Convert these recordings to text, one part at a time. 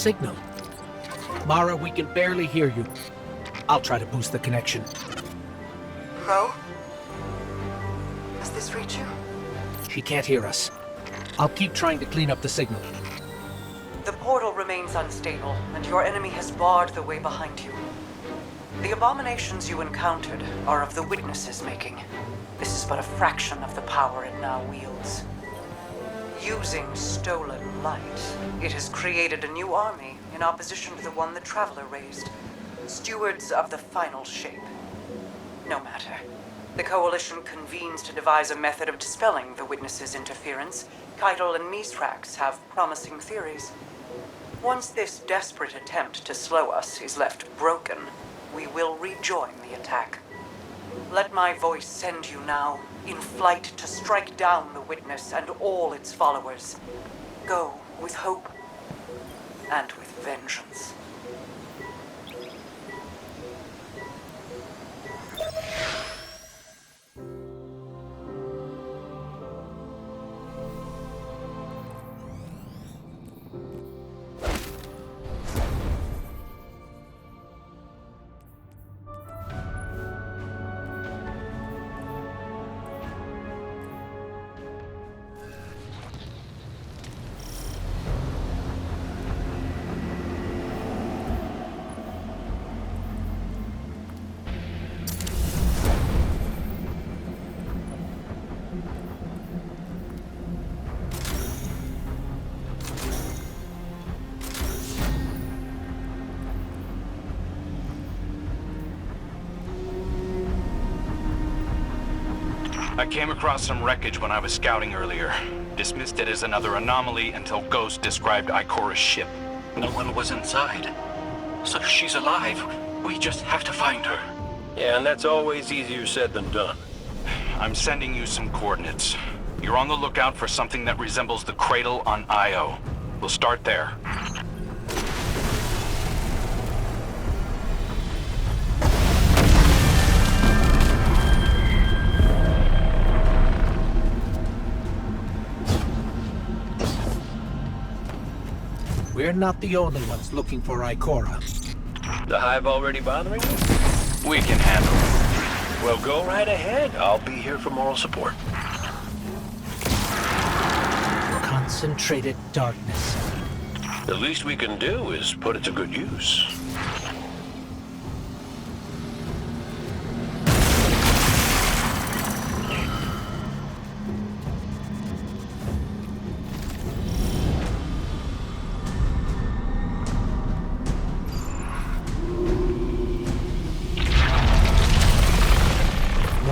signal. Mara, we can barely hear you. I'll try to boost the connection. Ro? Does this reach you? She can't hear us. I'll keep trying to clean up the signal. The portal remains unstable, and your enemy has barred the way behind you. The abominations you encountered are of the Witness's making. This is but a fraction of the power it now wields. Using stolen light, it has created a new army in opposition to the one the Traveler raised. Stewards of the final shape. No matter. The Coalition convenes to devise a method of dispelling the Witness's interference. Keitel and Mithrax have promising theories. Once this desperate attempt to slow us is left broken, we will rejoin the attack. Let my voice send you now, in flight to strike down the Witness and all its followers. Go with hope and with vengeance. I came across some wreckage when I was scouting earlier. Dismissed it as another anomaly until Ghost described Ikora's ship. No one was inside. So she's alive. We just have to find her. Yeah, and that's always easier said than done. I'm sending you some coordinates. You're on the lookout for something that resembles the cradle on Io. We'll start there. We're not the only ones looking for Ikora. The Hive already bothering you? We can handle it. Well, go right ahead. I'll be here for moral support. Concentrated darkness. The least we can do is put it to good use.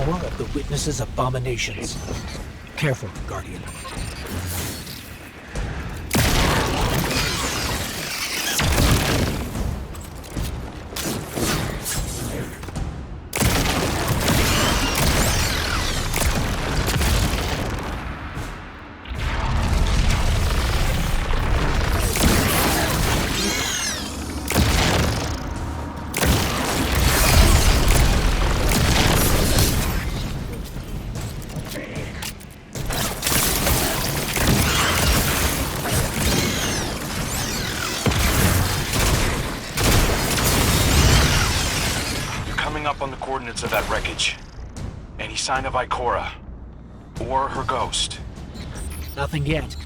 More of the Witness's abominations. Careful, Guardian. Up on the coordinates of that wreckage. Any sign of Ikora? Or her ghost? Nothing yet.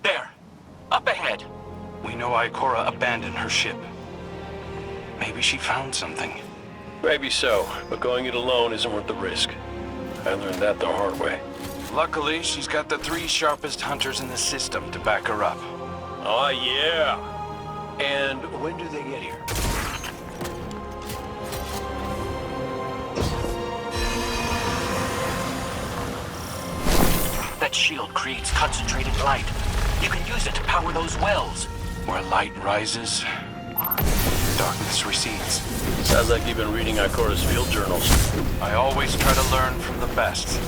There! Up ahead! We know Ikora abandoned her ship. Maybe she found something. Maybe so, but going it alone isn't worth the risk. I learned that the hard way. Luckily, she's got the 3 sharpest hunters in the system to back her up. Oh, yeah. And when do they get here? That shield creates concentrated light. You can use it to power those wells. Where light rises, darkness recedes. Sounds like you've been reading Ikora's field journals. I always try to learn from the best.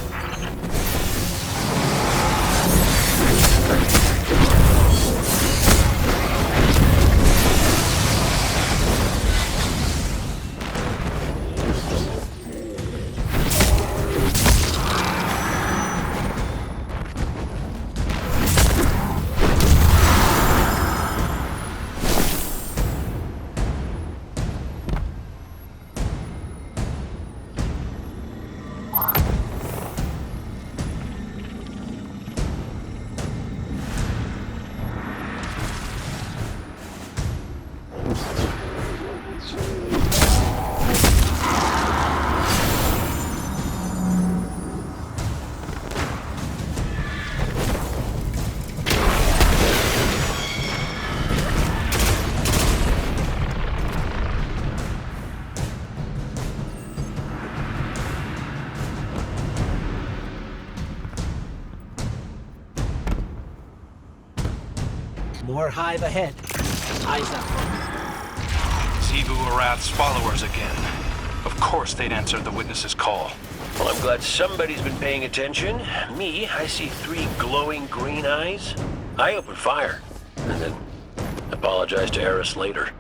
More hive ahead. Eyes up. Xivu Arath's followers again. Of course they'd answer the witness's call. Well, I'm glad somebody's been paying attention. Me, I see 3 glowing green eyes. I open fire, and then apologize to Eris later.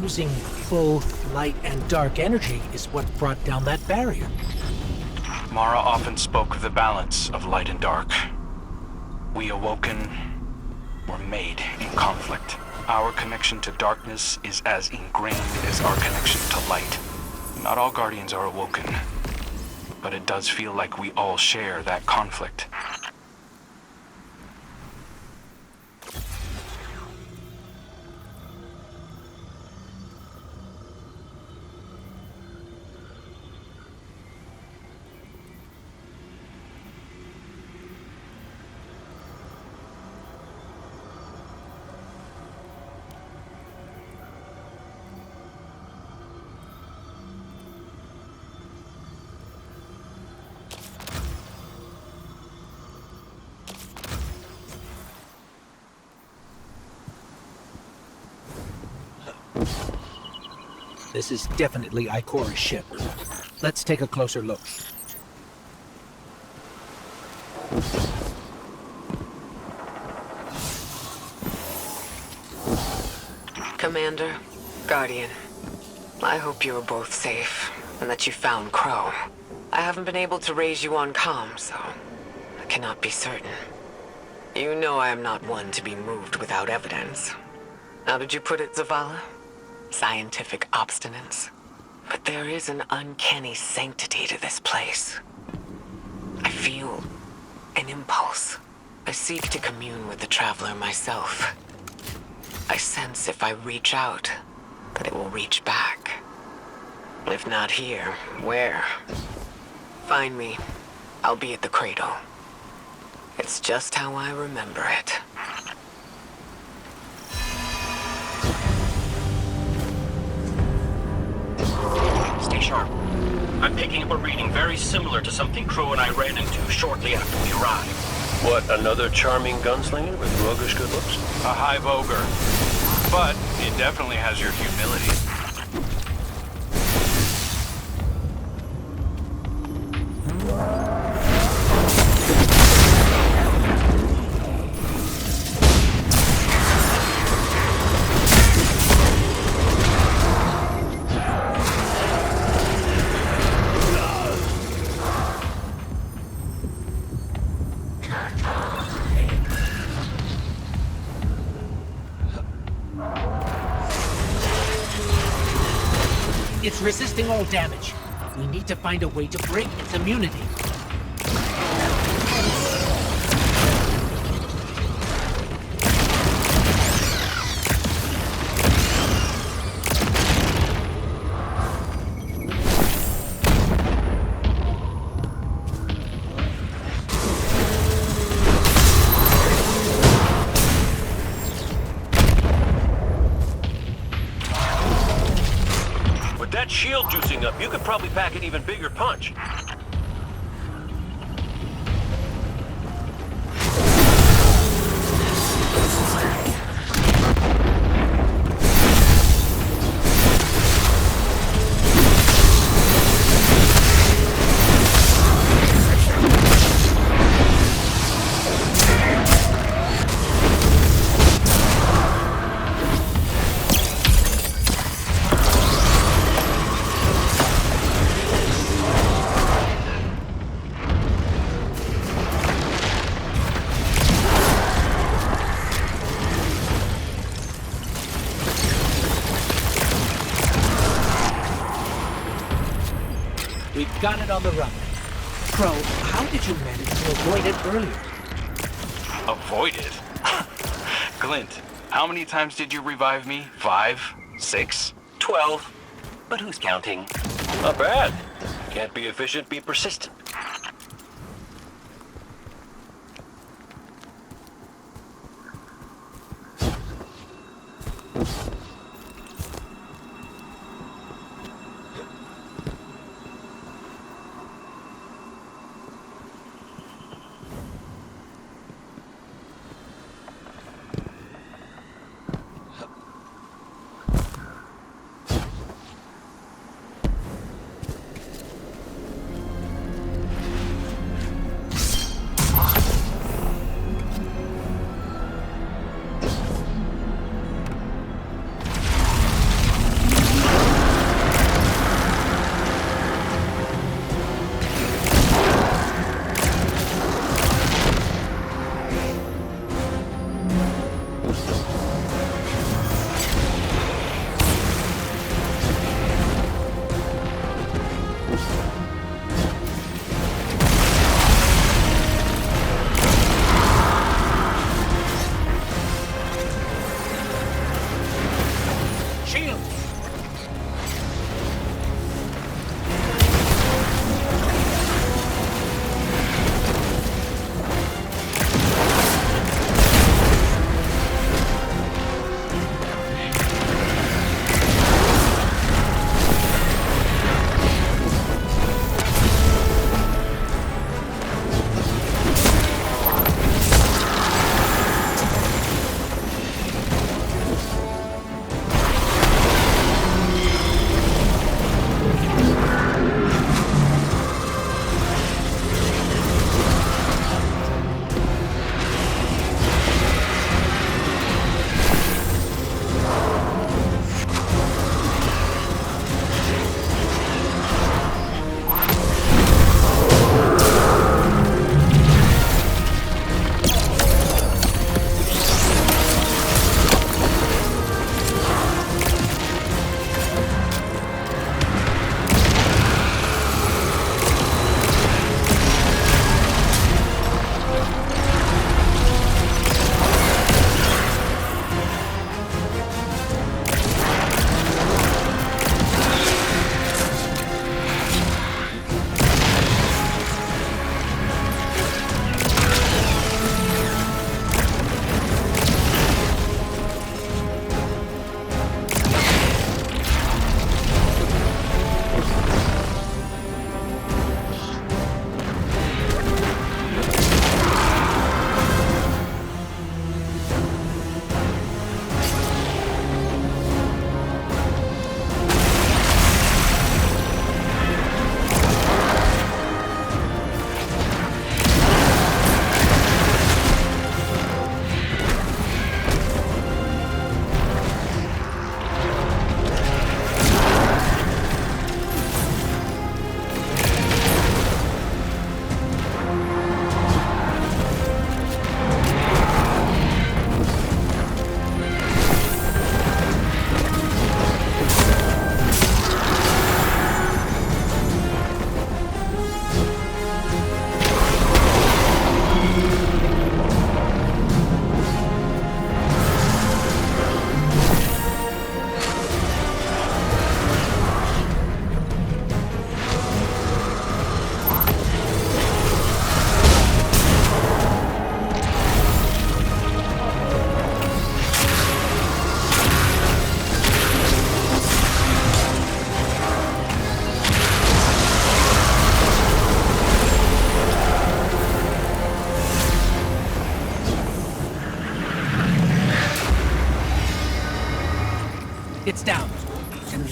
Using full light and dark energy is what brought down that barrier. Mara often spoke of the balance of light and dark. We Awoken were made in conflict. Our connection to darkness is as ingrained as our connection to light. Not all Guardians are Awoken, but it does feel like we all share that conflict. This is definitely Ikora's ship. Let's take a closer look. Commander, Guardian, I hope you are both safe, and that you found Crow. I haven't been able to raise you on comm, so I cannot be certain. You know I am not one to be moved without evidence. How did you put it, Zavala? Scientific obstinance. But there is an uncanny sanctity to this place. I feel an impulse. I seek to commune with the Traveler myself. I sense if I reach out, that it will reach back. If not here, where? Find me. I'll be at the cradle. It's just how I remember it. Stay sharp. I'm picking up a reading very similar to something Crow and I ran into shortly after we arrived. What, another charming gunslinger with roguish good looks? A hive ogre. But it definitely has your humility. It's resisting all damage. We need to find a way to break its immunity. With that shield juicing up, you could probably pack an even bigger punch. We've got it on the run. Crow, how did you manage to avoid it earlier? Avoid it? Glint, how many times did you revive me? 5? 6? 12. But who's counting? Not bad. Can't be efficient, be persistent.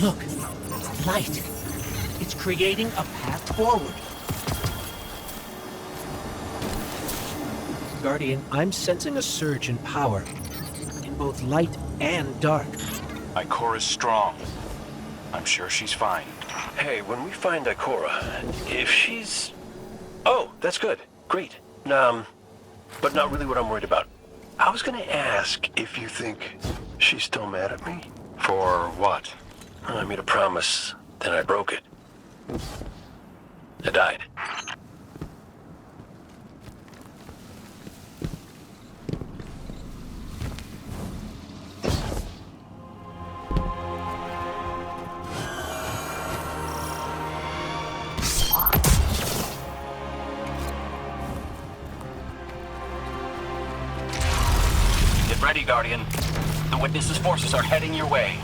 Look, light. It's creating a path forward. Guardian, I'm sensing a surge in power. In both light and dark. Ikora's strong. I'm sure she's fine. Hey, when we find Ikora, if she's... Oh, that's good. Great. But not really what I'm worried about. I was gonna ask if you think she's still mad at me. For what? I made a promise, then I broke it. I died. Get ready, Guardian. The Witness's forces are heading your way.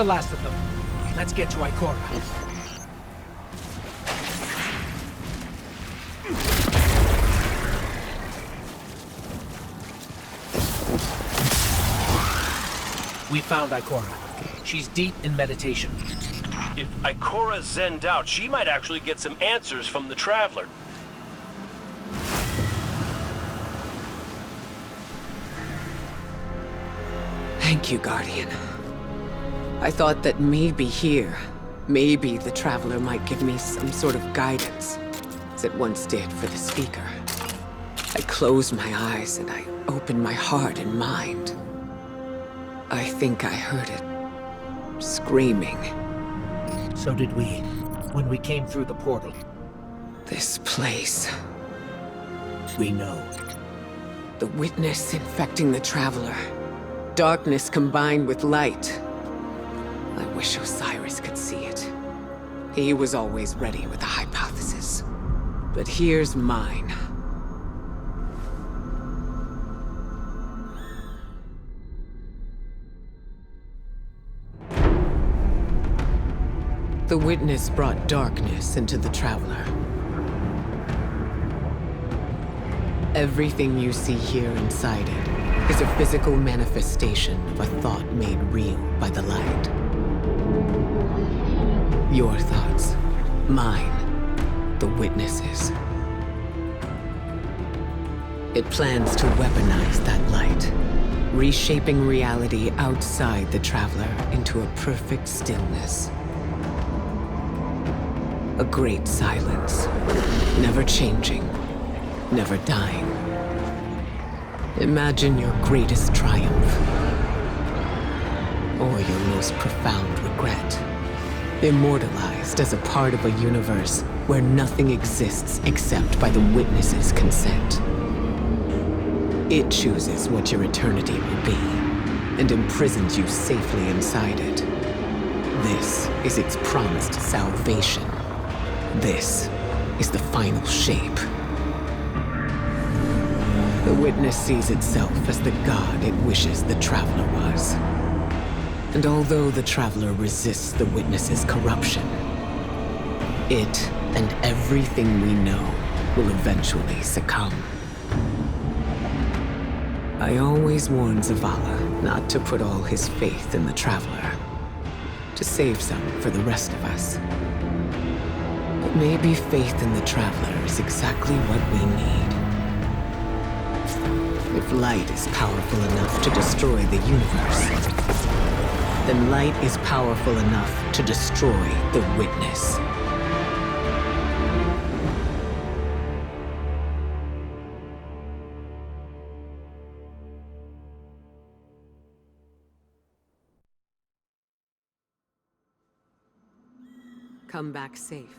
the last of them. Let's get to Ikora. We found Ikora. She's deep in meditation. If Ikora zenned out, she might actually get some answers from the Traveler. Thank you, Guardian. I thought that maybe here, maybe the Traveler might give me some sort of guidance, as it once did for the Speaker. I closed my eyes and I opened my heart and mind. I think I heard it. Screaming. So did we, when we came through the portal. This place. We know. The witness infecting the Traveler. Darkness combined with light. I wish Osiris could see it. He was always ready with a hypothesis. But here's mine. The witness brought darkness into the Traveler. Everything you see here inside it is a physical manifestation of a thought made real by the light. Your thoughts, mine, the witnesses. It plans to weaponize that light, reshaping reality outside the Traveler into a perfect stillness. A great silence, never changing, never dying. Imagine your greatest triumph, or your most profound regret, immortalized as a part of a universe where nothing exists except by the witness's consent. It chooses what your eternity will be, and imprisons you safely inside it. This is its promised salvation. This is the final shape. The witness sees itself as the god it wishes the Traveler was. And although the Traveler resists the witness's corruption, it and everything we know will eventually succumb. I always warn Zavala not to put all his faith in the Traveler, to save some for the rest of us. But maybe faith in the Traveler is exactly what we need. If light is powerful enough to destroy the universe, then light is powerful enough to destroy the witness. Come back safe.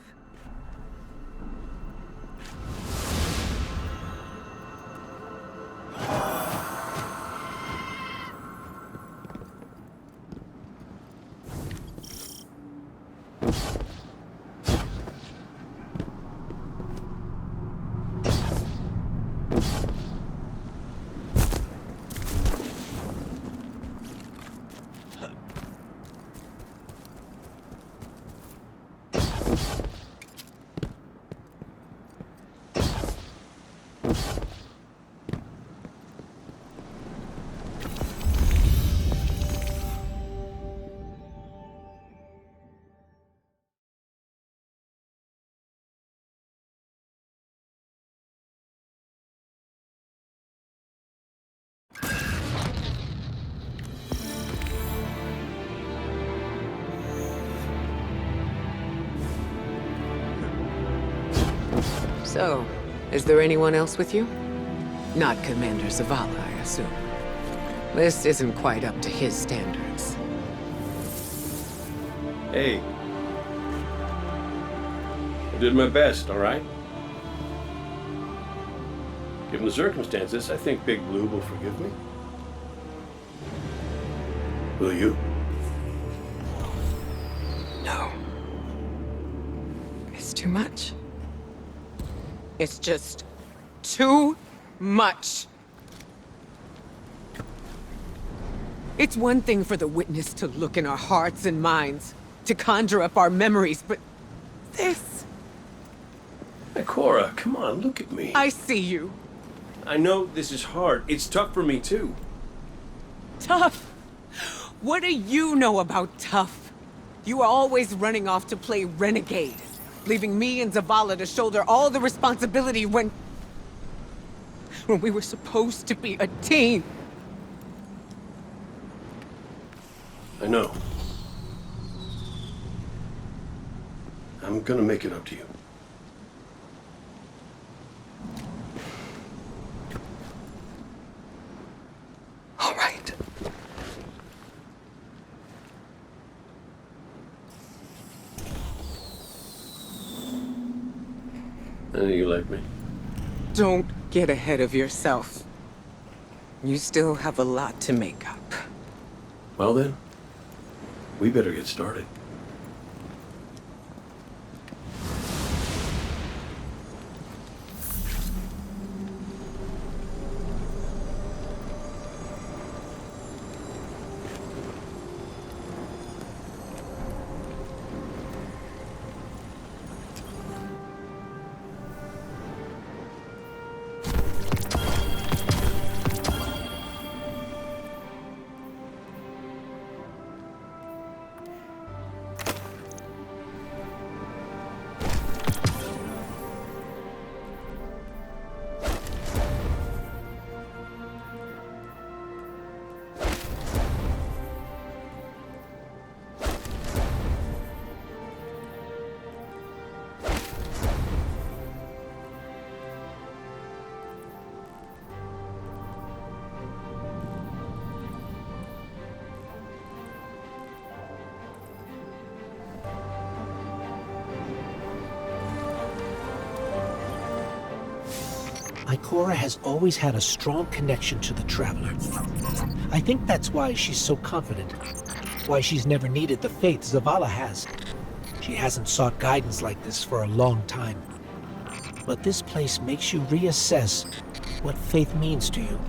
So, is there anyone else with you? Not Commander Zavala, I assume. This isn't quite up to his standards. Hey. I did my best, all right? Given the circumstances, I think Big Blue will forgive me. Will you? No. It's too much. It's just too much. It's one thing for the Witness to look in our hearts and minds, to conjure up our memories, but this... Ikora, come on, look at me. I see you. I know this is hard. It's tough for me, too. Tough? What do you know about tough? You are always running off to play renegade, leaving me and Zavala to shoulder all the responsibility when we were supposed to be a team. I know. I'm gonna make it up to you. All right. I know you like me. Don't get ahead of yourself. You still have a lot to make up. Well then, we better get started. Ikora has always had a strong connection to the Traveler. I think that's why she's so confident. Why she's never needed the faith Zavala has. She hasn't sought guidance like this for a long time. But this place makes you reassess what faith means to you.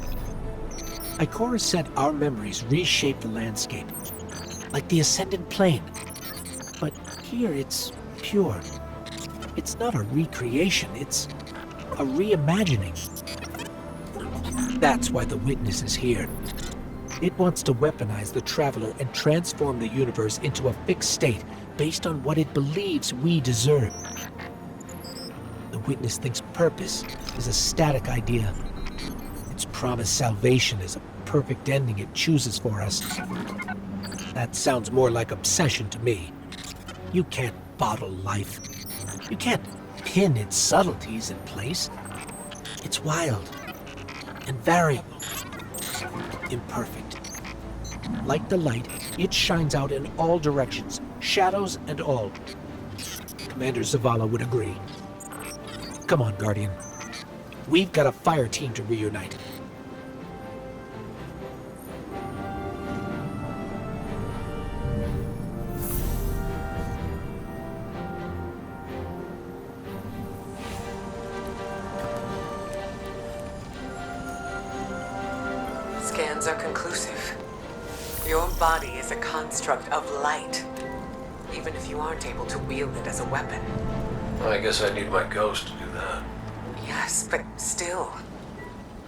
Ikora said our memories reshape the landscape, like the Ascendant Plane. But here it's pure. It's not a recreation, it's a reimagining. That's why the Witness is here. It wants to weaponize the Traveler and transform the universe into a fixed state based on what it believes we deserve. The Witness thinks purpose is a static idea. Its promised salvation is a perfect ending it chooses for us. That sounds more like obsession to me. You can't bottle life. You can't pin its subtleties in place. It's wild and variable, imperfect. Like the light, it shines out in all directions, shadows and all. Commander Zavala would agree. Come on, Guardian. We've got a fire team to reunite. Scans are conclusive. Your body is a construct of light, even if you aren't able to wield it as a weapon. I guess I need my ghost to do that. Yes, but still,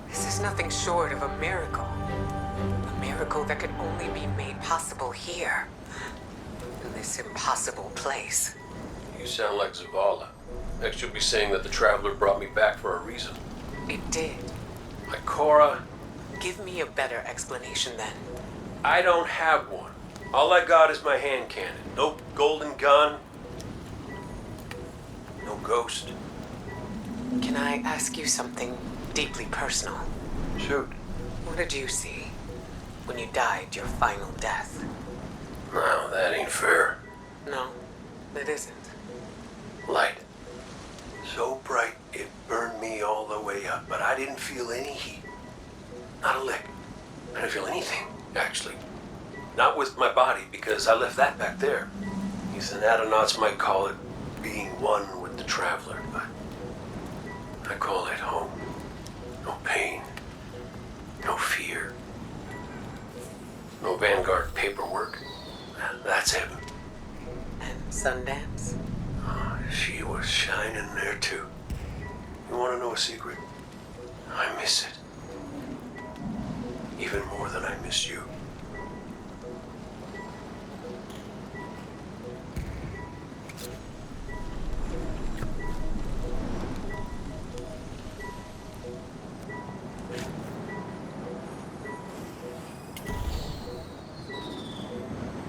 this is nothing short of a miracle. A miracle that could only be made possible here, in this impossible place. You sound like Zavala. Next you'll be saying that the Traveler brought me back for a reason. It did. Ikora, Give me a better explanation then. I don't have one. All I got is my hand cannon. No golden gun. No ghost. Can I ask you something deeply personal? Shoot. What did you see when you died your final death? No, that ain't fair. No, it isn't. Light. So bright it burned me all the way up, but I didn't feel any heat. Not a lick. I didn't feel anything, actually. Not with my body, because I left that back there. These anatronauts might call it being one with the Traveler, but I call it home. No pain. No fear. No No Vanguard paperwork. That's heaven. And Sundance? She was shining there too. You want to know a secret? I miss it. Even more than I miss you.